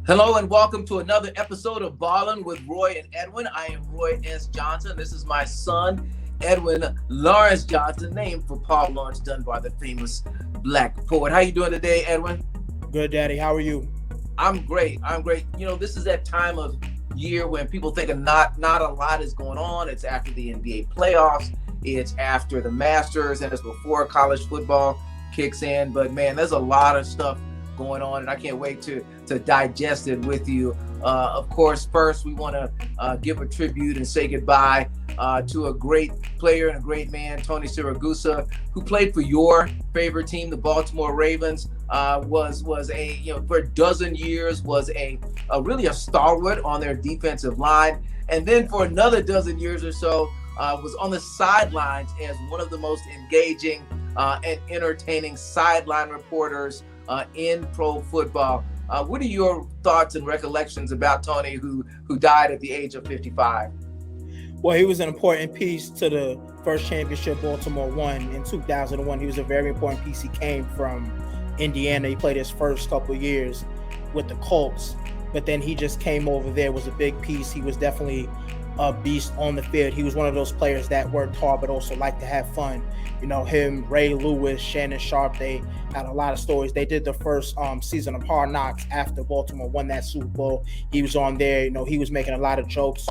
Hello and welcome to another episode of Ballin with Roy and Edwyn. I am Roy S. Johnson. This is my son, Edwyn Lawrence Johnson, named for Paul Laurence Dunbar, the famous Black poet. How you doing today, Edwyn? Good, Daddy. How are you? I'm great. You know, this is that time of year when people think not a lot is going on. It's after the NBA playoffs. It's after the Masters, and it's before college football kicks in. But man, there's a lot of stuff going on, and I can't wait to digest it with you. Of course, first we want to give a tribute and say goodbye to a great player and a great man, Tony Siragusa, who played for your favorite team, the Baltimore Ravens. Was for a dozen years was a really a stalwart on their defensive line, and then for another dozen years or so was on the sidelines as one of the most engaging and entertaining sideline reporters in pro football. What are your thoughts and recollections about Tony, who died at the age of 55? Well, he was an important piece to the first championship Baltimore won in 2001. He was a very important piece. He came from Indiana. He played his first couple of years with the Colts, but then he just came over there, was a big piece. He was definitely a beast on the field. He was one of those players that worked hard but also liked to have fun. You know, him, Ray Lewis, Shannon Sharp, they had a lot of stories. They did the first season of Hard Knocks after Baltimore won that Super Bowl. He was on there. You know, he was making a lot of jokes.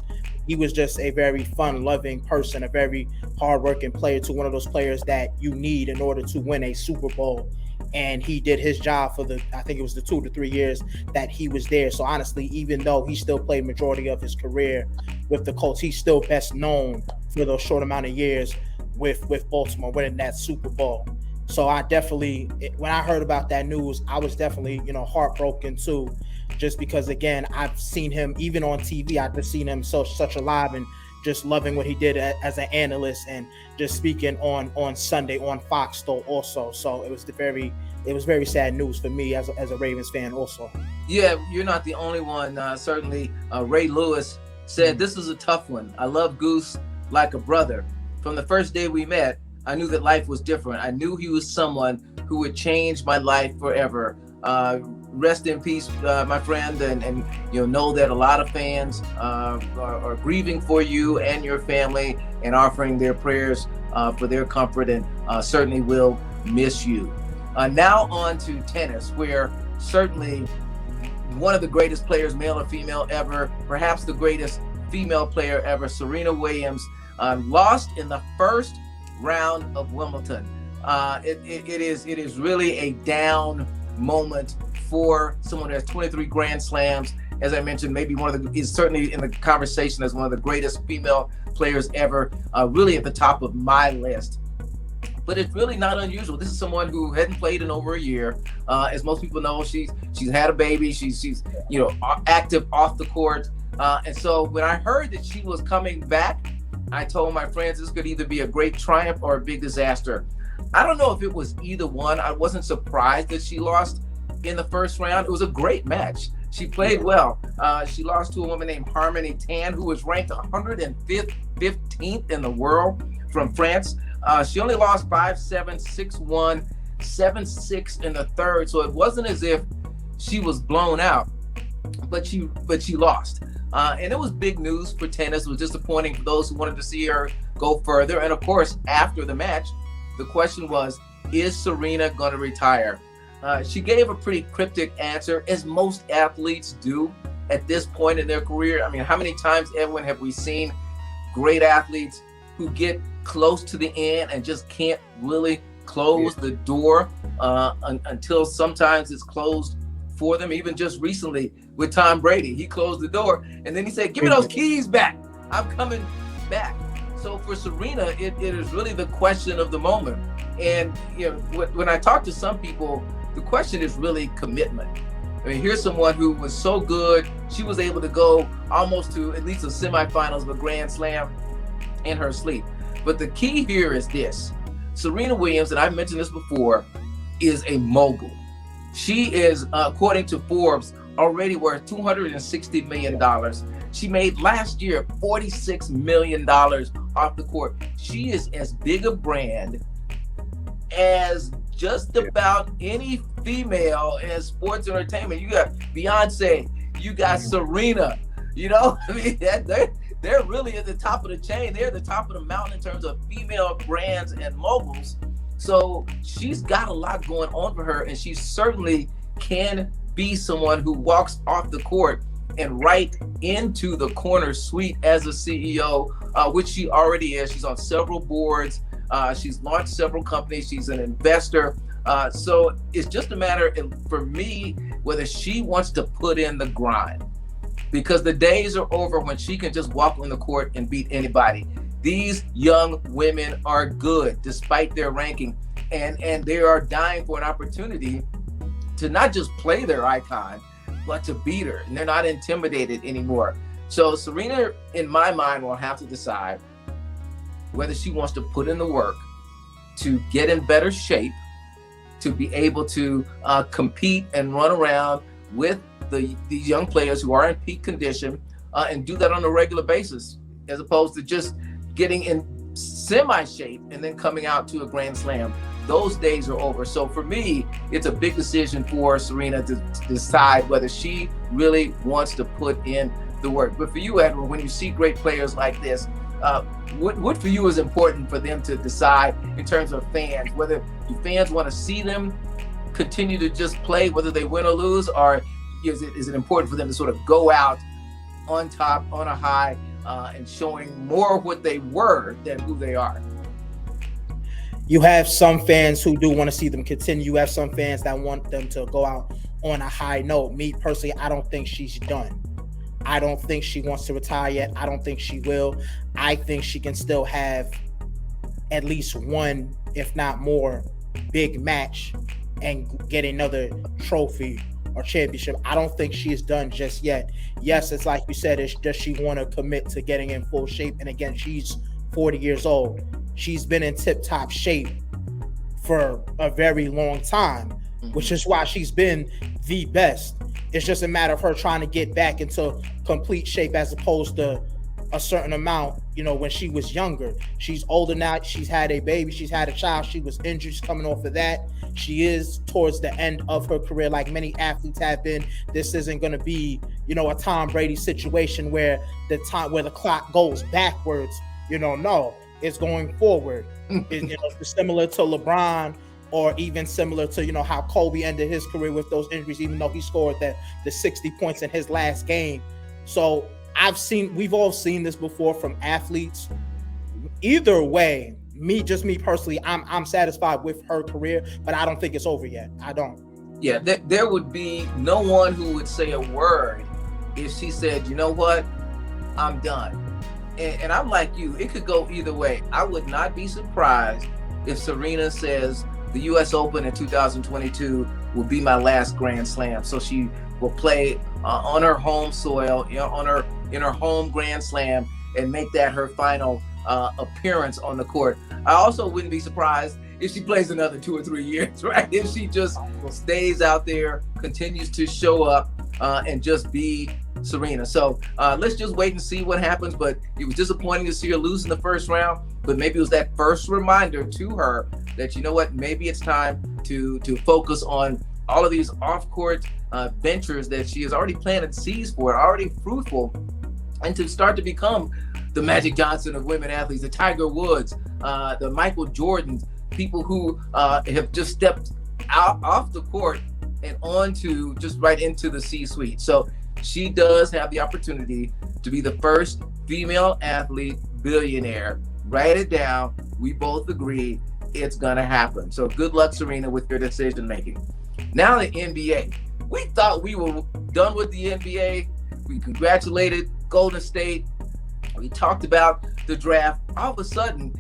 He was just a very fun-loving person, a very hard-working player, to one of those players that you need in order to win a Super Bowl. And he did his job for I think it was the 2 to 3 years that he was there. So honestly, even though he still played majority of his career with the Colts, he's still best known for those short amount of years with Baltimore winning that Super Bowl. So I definitely, when I heard about that news, I was definitely, heartbroken too, just because, again, I've seen him even on TV. I've just seen him such alive and just loving what he did as an analyst and just speaking on Sunday on Fox though also. So it was very sad news for me as a Ravens fan also. Yeah, you're not the only one. Certainly, Ray Lewis said, "This is a tough one. I love Goose like a brother. From the first day we met, I knew that life was different. I knew he was someone who would change my life forever. Rest in peace, my friend, and know that a lot of fans are grieving for you and your family and offering their prayers for their comfort, and certainly will miss you." Now on to tennis, where certainly one of the greatest players, male or female, ever, perhaps the greatest female player ever, Serena Williams, lost in the first round of Wimbledon. It is really a down moment for someone who has 23 Grand Slams. As I mentioned, maybe is certainly in the conversation as one of the greatest female players ever, really at the top of my list. But it's really not unusual. This is someone who hadn't played in over a year. As most people know, she's had a baby. She's active off the court. And so when I heard that she was coming back, I told my friends this could either be a great triumph or a big disaster. I don't know if it was either one. I wasn't surprised that she lost in the first round. It was a great match. She played well. She lost to a woman named Harmony Tan, who was ranked 115th in the world, from France. She only lost 5-7, 6-1, 7-6 in the third. So it wasn't as if she was blown out, but she lost. And it was big news for tennis. It was disappointing for those who wanted to see her go further. And of course, after the match, the question was, is Serena going to retire? She gave a pretty cryptic answer, as most athletes do at this point in their career. I mean, how many times, Edwyn, have we seen great athletes who get close to the end and just can't really close the door until sometimes it's closed for them? Even just recently with Tom Brady, he closed the door and then he said, "Give me those keys back. I'm coming back." So for Serena, it is really the question of the moment. And when I talk to some people, the question is really commitment. I mean, here's someone who was so good, she was able to go almost to at least the semifinals of a Grand Slam in her sleep. But the key here is this: Serena Williams, and I've mentioned this before, is a mogul. She is, according to Forbes, already worth $260 million. She made last year $46 million off the court. She is as big a brand as just about any female in sports entertainment. You got Beyonce, you got Serena. You know, I mean, they're really at the top of the chain. They're at the top of the mountain in terms of female brands and moguls. So she's got a lot going on for her, and she certainly can be someone who walks off the court and right into the corner suite as a CEO, which she already is. She's on several boards. She's launched several companies. She's an investor. So it's just a matter, for me, whether she wants to put in the grind, because the days are over when she can just walk on the court and beat anybody. These young women are good despite their ranking, and they are dying for an opportunity to not just play their icon, but to beat her, and they're not intimidated anymore. So Serena, in my mind, will have to decide whether she wants to put in the work to get in better shape, to be able to compete and run around with these young players who are in peak condition, and do that on a regular basis, as opposed to just getting in semi-shape and then coming out to a Grand Slam. Those days are over. So for me, it's a big decision for Serena to decide whether she really wants to put in the work. But for you, Edwyn, when you see great players like this, what for you is important for them to decide in terms of fans? Whether do fans want to see them continue to just play, whether they win or lose, or is it important for them to sort of go out on top, on a high, and showing more what they were than who they are? You have some fans who do want to see them continue. You have some fans that want them to go out on a high note. Me personally, I don't think she's done. I don't think she wants to retire yet. I don't think she will. I think she can still have at least one, if not more, big match and get another trophy or championship. I don't think she is done just yet. Yes, it's like you said, does she want to commit to getting in full shape? And again, she's 40 years old. She's been in tip-top shape for a very long time, which is why she's been the best. It's just a matter of her trying to get back into complete shape as opposed to a certain amount, when she was younger. She's older now. She's had a baby. She's had a child. She was injured. She's coming off of that. She is towards the end of her career, like many athletes have been. This isn't going to be, a Tom Brady situation where the clock goes backwards. No. It's going forward. It's similar to LeBron, or even similar to how Kobe ended his career with those injuries, even though he scored the 60 points in his last game. So we've all seen this before from athletes. Either way, me personally, I'm satisfied with her career, but I don't think it's over yet. I don't. Yeah, there would be no one who would say a word if she said, you know what, I'm done. And I'm like you, it could go either way. I would not be surprised if Serena says the U.S. Open in 2022 will be my last Grand Slam. So she will play on her home soil, in her home Grand Slam, and make that her final appearance on the court. I also wouldn't be surprised if she plays another 2 or 3 years, right? If she just stays out there, continues to show up, and just be Serena. So let's just wait and see what happens. But it was disappointing to see her lose in the first round, but maybe it was that first reminder to her that, maybe it's time to focus on all of these off-court ventures that she has already planted seeds for, already fruitful, and to start to become the Magic Johnson of women athletes, the Tiger Woods, the Michael Jordans, people who have just stepped out off the court and onto just right into the C-suite. So she does have the opportunity to be the first female athlete billionaire. Write it down. We both agree it's going to happen. So good luck, Serena, with your decision making. Now the NBA. We thought we were done with the NBA. We congratulated Golden State. We talked about the draft. All of a sudden,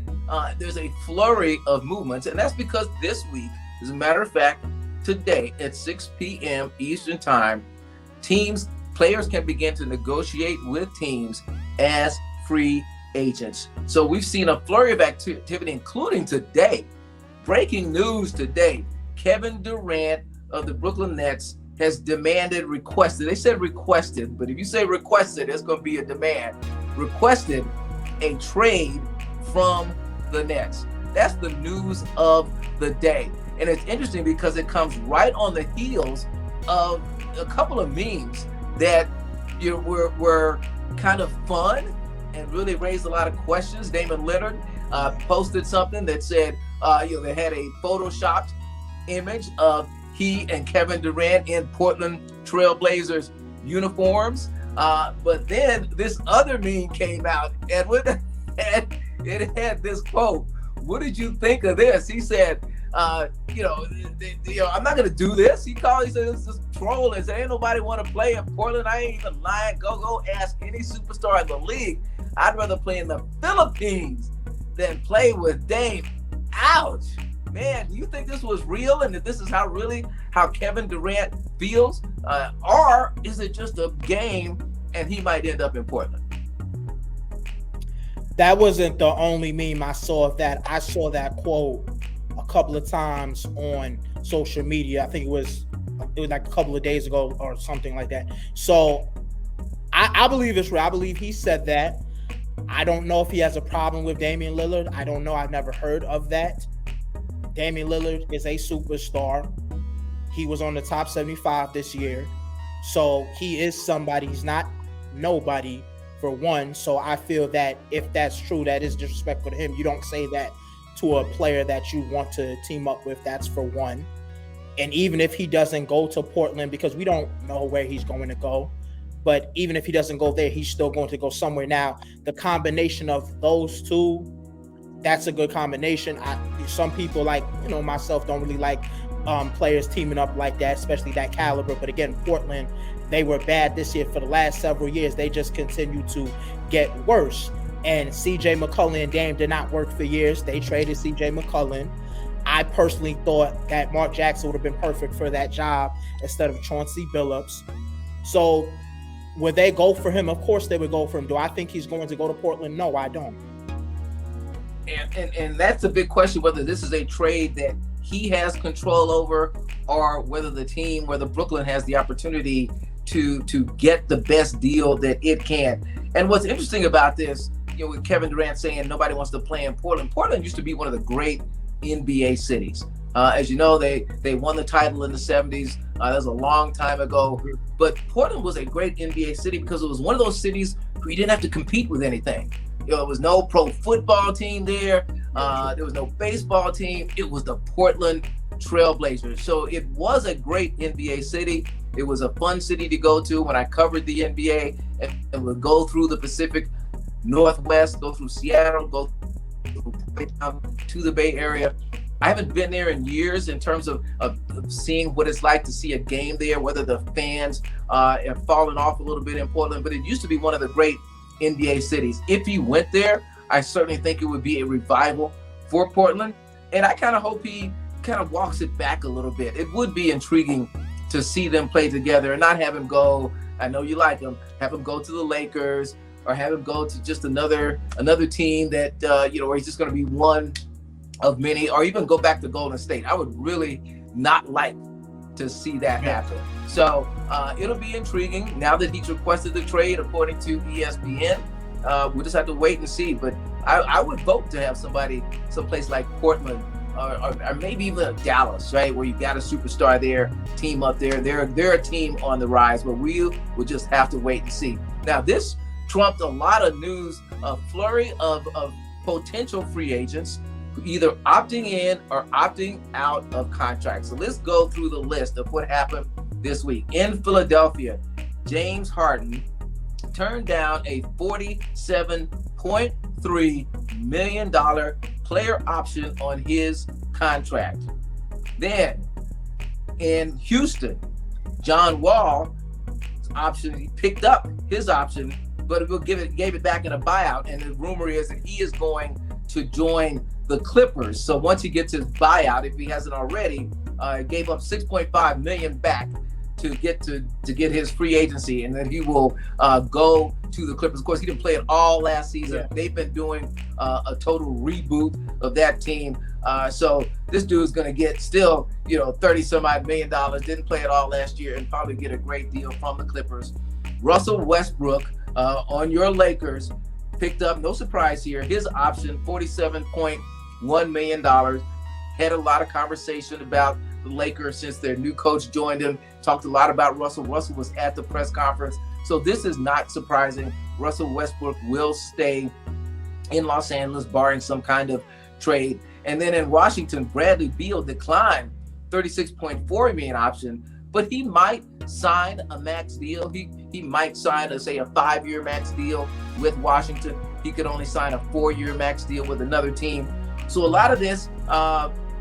there's a flurry of movements, and that's because this week, as a matter of fact, today at 6 p.m. Eastern Time, players can begin to negotiate with teams as free agents. So we've seen a flurry of activity, including today. Breaking news today, Kevin Durant of the Brooklyn Nets has requested, they said requested, but if you say requested, it's going to be a demand, requested a trade from the Nets. That's the news of the day. And it's interesting because it comes right on the heels of a couple of memes that were kind of fun and really raised a lot of questions. Damian Lillard posted something that said, they had a photoshopped image of he and Kevin Durant in Portland Trailblazers uniforms. But then this other meme came out, Edwyn, and it had this quote. What did you think of this? He said, I'm not going to do this. He said, this is trolling. He said, ain't nobody want to play in Portland. I ain't even lying. Go ask any superstar in the league. I'd rather play in the Philippines than play with Dame. Ouch. Man, do you think this was real and that this is how Kevin Durant feels? Or is it just a game and he might end up in Portland? That wasn't the only meme I saw of that. I saw that quote a couple of times on social media. I think it was like a couple of days ago or something like that. So I believe it's real. I believe he said that. I don't know if he has a problem with Damian Lillard. I don't know. I've never heard of that. Damian Lillard is a superstar. He was on the top 75 this year. So he is somebody. He's not nobody, for one. So I feel that if that's true, that is disrespectful to him. You don't say that to a player that you want to team up with. That's for one. And even if he doesn't go to Portland, because we don't know where he's going to go, but even if he doesn't go there, he's still going to go somewhere. Now, the combination of those two, that's a good combination. Some people like, myself don't really like players teaming up like that, especially that caliber. But again, Portland, they were bad this year. For the last several years, they just continue to get worse. And CJ McCollum and Dame did not work for years. They traded CJ McCollum. I personally thought that Mark Jackson would have been perfect for that job instead of Chauncey Billups. So would they go for him? Of course they would go for him. Do I think he's going to go to Portland? No, I don't. And that's a big question, whether this is a trade that he has control over or whether the team, whether Brooklyn has the opportunity to get the best deal that it can. And what's interesting about this, with Kevin Durant saying nobody wants to play in Portland. Portland used to be one of the great NBA cities. As you know, they won the title in the 70s. That was a long time ago. But Portland was a great NBA city because it was one of those cities where you didn't have to compete with anything. There was no pro football team there. There was no baseball team. It was the Portland Trailblazers. So it was a great NBA city. It was a fun city to go to when I covered the NBA and would go through the Pacific Northwest, go through Seattle, go to the Bay Area. I haven't been there in years in terms of seeing what it's like to see a game there, whether the fans have fallen off a little bit in Portland, but it used to be one of the great NBA cities. If he went there, I certainly think it would be a revival for Portland. And I kind of hope he kind of walks it back a little bit. It would be intriguing to see them play together and not have him go, I know you like him, have him go to the Lakers or have him go to just another team that, where he's just going to be one of many, or even go back to Golden State. I would really not like to see that happen. So it'll be intriguing now that he's requested the trade, according to ESPN. We'll just have to wait and see. But I would vote to have someplace like Portland or maybe even Dallas, right, where you got a superstar there, team up there. They're a team on the rise, but we will just have to wait and see. Now, this trumped a lot of news, a flurry of potential free agents either opting in or opting out of contracts. So let's go through the list of what happened this week. In Philadelphia, James Harden turned down a $47.3 million player option on his contract. Then in Houston, John Wall's option, he picked up his option, but gave it back in a buyout. And the rumor is that he is going to join the Clippers. So once he gets his buyout, if he hasn't already, gave up $6.5 million back to get his free agency, and then he will go to the Clippers. Of course, he didn't play it all last season. Yeah. They've been doing a total reboot of that team. So this dude's going to get still, $30-some-odd million. Didn't play it all last year and probably get a great deal from the Clippers. Russell Westbrook on your Lakers picked up, no surprise here, his option, $47.1 million. Had a lot of conversation about the Lakers since their new coach joined them. Talked a lot about Russell. Russell was at the press conference. So this is not surprising. Russell Westbrook will stay in Los Angeles, barring some kind of trade. And then in Washington, Bradley Beal declined $36.4 million option, but he might sign a max deal. He might sign a 5-year max deal with Washington. He could only sign a 4-year max deal with another team. So a lot of this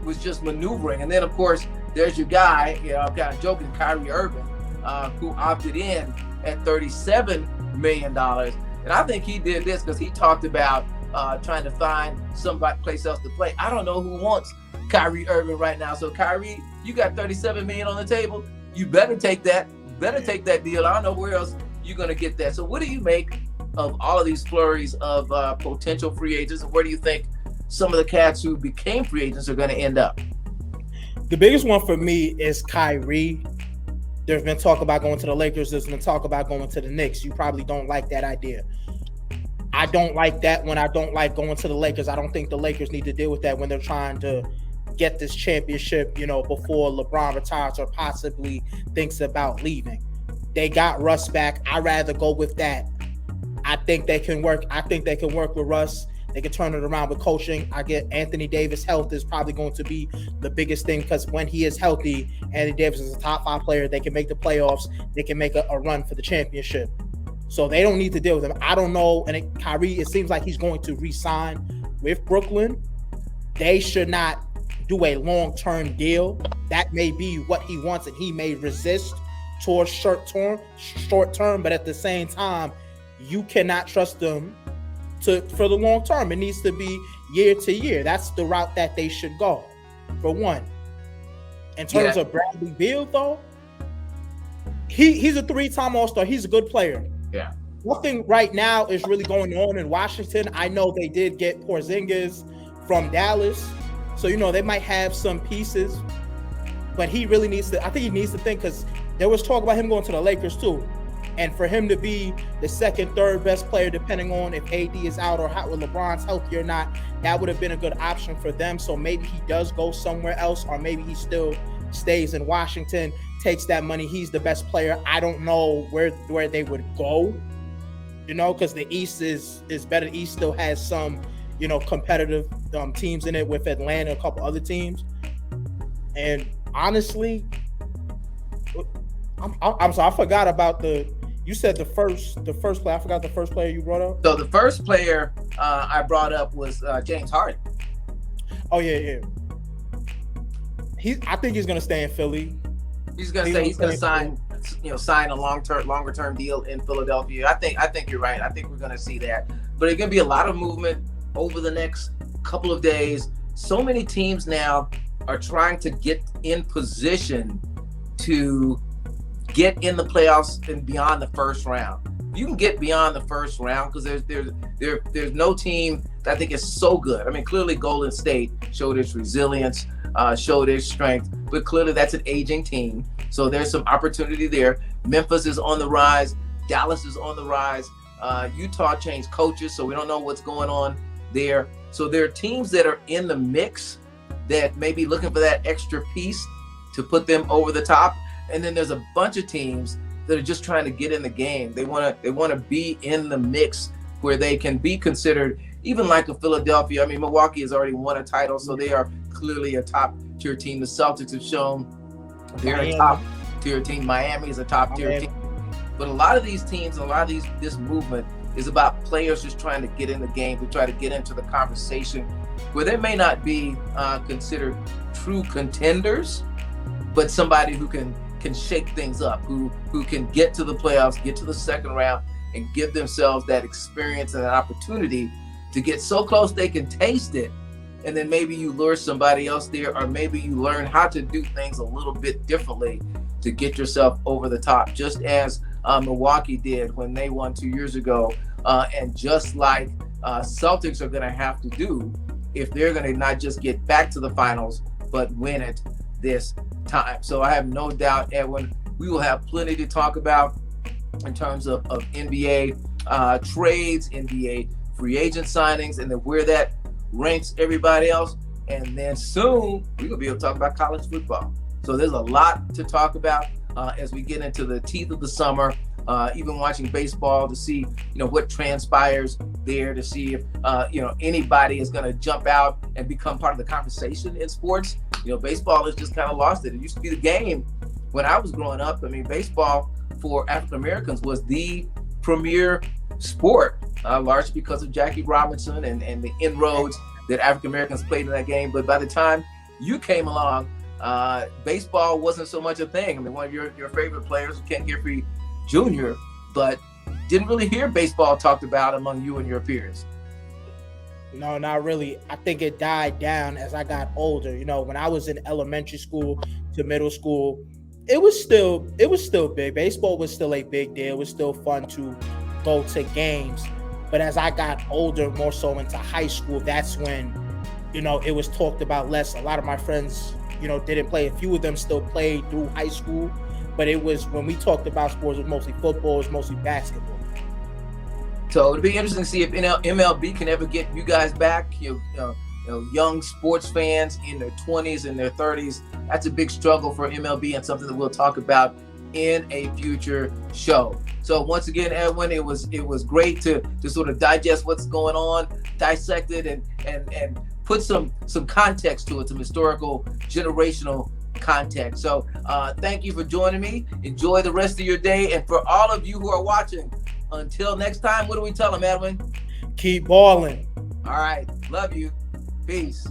was just maneuvering. And then of course, there's your guy, I'm kind of joking, Kyrie Irving, who opted in at $37 million. And I think he did this because he talked about trying to find somebody place else to play. I don't know who wants Kyrie Irving right now. So Kyrie, you got $37 million on the table. You better take that. Better take that deal. I don't know where else you're going to get that. So what do you make of all of these flurries of potential free agents, and where do you think some of the cats who became free agents are going to end up? The biggest one for me is Kyrie. There's been talk about going to the Lakers. There's been talk about going to the Knicks. You probably don't like that idea. I don't like that when I don't like going to the Lakers. I don't think the Lakers need to deal with that when they're trying to get this championship, before LeBron retires or possibly thinks about leaving. They got Russ back. I'd rather go with that. I think they can work. I think they can work with Russ. They can turn it around with coaching. I get Anthony Davis' health is probably going to be the biggest thing, because when he is healthy, Anthony Davis is a top 5 player. They can make the playoffs. They can make a run for the championship. So they don't need to deal with him. I don't know. And Kyrie, it seems like he's going to re-sign with Brooklyn. They should not do a long-term deal. That may be what he wants, and he may resist towards short term. But at the same time, you cannot trust them for the long term. It needs to be year to year. That's the route that they should go, for one. In terms of Bradley Beal, though, he's a 3-time All-Star. He's a good player. Yeah. Nothing right now is really going on in Washington. I know they did get Porzingis from Dallas, so they might have some pieces, but he really needs to. I think he needs to think, because there was talk about him going to the Lakers too, and for him to be the second, third best player, depending on if AD is out or how, with LeBron's healthy or not, that would have been a good option for them. So maybe he does go somewhere else, or maybe he still stays in Washington, takes that money. He's the best player. I don't know where they would go, because the East is better. The East still has some, competitive teams in it, with Atlanta and a couple other teams. And honestly, I'm sorry, I forgot about you said the first player. I forgot the first player you brought up. So the first player I brought up was James Harden. Oh yeah. I think he's gonna stay in Philly. He's gonna sign a longer term deal in Philadelphia. I think you're right. I think we're gonna see that. But it's gonna be a lot of movement over the next couple of days. So many teams now are trying to get in position to get in the playoffs and beyond the first round. You can get beyond the first round because there's no team that I think is so good. I mean, clearly Golden State showed its resilience, showed its strength, but clearly that's an aging team. So there's some opportunity there. Memphis is on the rise. Dallas is on the rise. Utah changed coaches, so we don't know what's going on there. So there are teams that are in the mix that may be looking for that extra piece to put them over the top. And then there's a bunch of teams that are just trying to get in the game. They want to be in the mix where they can be considered, even like a Philadelphia. I mean, Milwaukee has already won a title, so they are clearly a top tier team. The Celtics have shown they're a top tier team. Miami is a top tier team. But a lot of these teams, this movement is about players just trying to get in the game, to try to get into the conversation where they may not be considered true contenders, but somebody who can shake things up, who can get to the playoffs, get to the second round, and give themselves that experience and that opportunity to get so close they can taste it. And then maybe you lure somebody else there, or maybe you learn how to do things a little bit differently to get yourself over the top, just as Milwaukee did when they won 2 years ago. And just like Celtics are going to have to do if they're going to not just get back to the finals, but win it this time. So I have no doubt, Edwin, we will have plenty to talk about in terms of NBA trades, NBA free agent signings, and then where that ranks everybody else. And then soon we're going to be able to talk about college football. So there's a lot to talk about as we get into the teeth of the summer. Even watching baseball to see, what transpires there, to see if, anybody is going to jump out and become part of the conversation in sports. Baseball has just kind of lost it. It used to be the game when I was growing up. I mean, baseball for African Americans was the premier sport, largely because of Jackie Robinson and the inroads that African Americans played in that game. But by the time you came along, baseball wasn't so much a thing. I mean, one of your favorite players, Ken Griffey Jr., but didn't really hear baseball talked about among you and your peers. No, not really. I think it died down as I got older. When I was in elementary school to middle school, it was still big. Baseball was still a big deal. It was still fun to go to games. But as I got older, more so into high school, that's when, it was talked about less. A lot of my friends, didn't play. A few of them still played through high school. But it was, when we talked about sports, it was mostly football, it was mostly basketball. So it'd be interesting to see if MLB can ever get you guys back. Young sports fans in their 20s and their 30s. That's a big struggle for MLB and something that we'll talk about in a future show. So once again, Edwyn, it was great to sort of digest what's going on, dissect it, and put some context to it, some historical, generational context. So thank you for joining me. Enjoy the rest of your day. And for all of you who are watching, until next time, what do we tell them, Edwyn? Keep balling. All right. Love you. Peace.